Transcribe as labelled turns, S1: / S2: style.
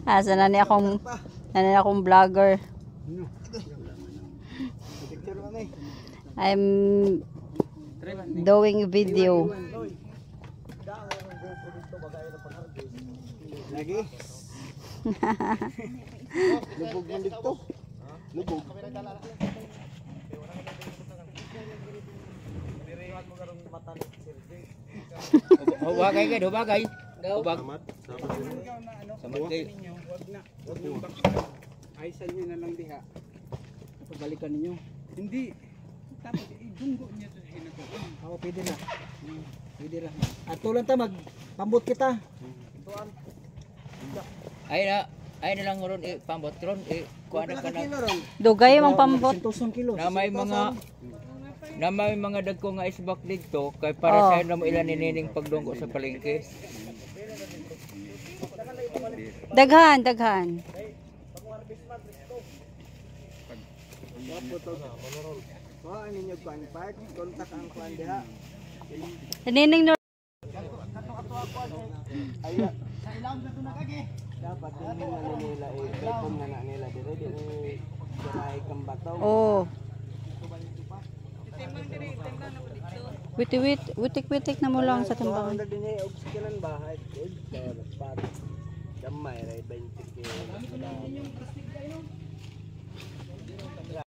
S1: Asa na ni akong vlogger. I'm doing video.
S2: Lagi. Lubog man dito. Lubog.
S3: Hubagay kayo, hubagay. Hubag. Samat kayo.
S2: Wag nang aysan nyo na lang diha. Pabalikan ninyo. Hindi. Tapos idunggo niya sa hinakuan. Oo, pwede na. Pwede na. At tulan ta magpambot kita.
S3: Ay na lang ron pambot ron kuan ka na.
S1: Dugay mang pambot.
S3: Na may mga dagko nga isbak dito kay para sa mo ilan nining pagdunggo sa palengke.
S1: Daghan.
S2: Ano ninyo kuan park? Kontak ang kuan diha.
S1: Nining no.
S2: Aya. Sa ilaw na to nakagi. Dapat din nila ipon na nila dire dire gamay kang bataw.
S1: Oh. Witik na mo lang sa timbangan.
S2: Ang dinhi og sikilan bahay. Gamay ra 20 kilo.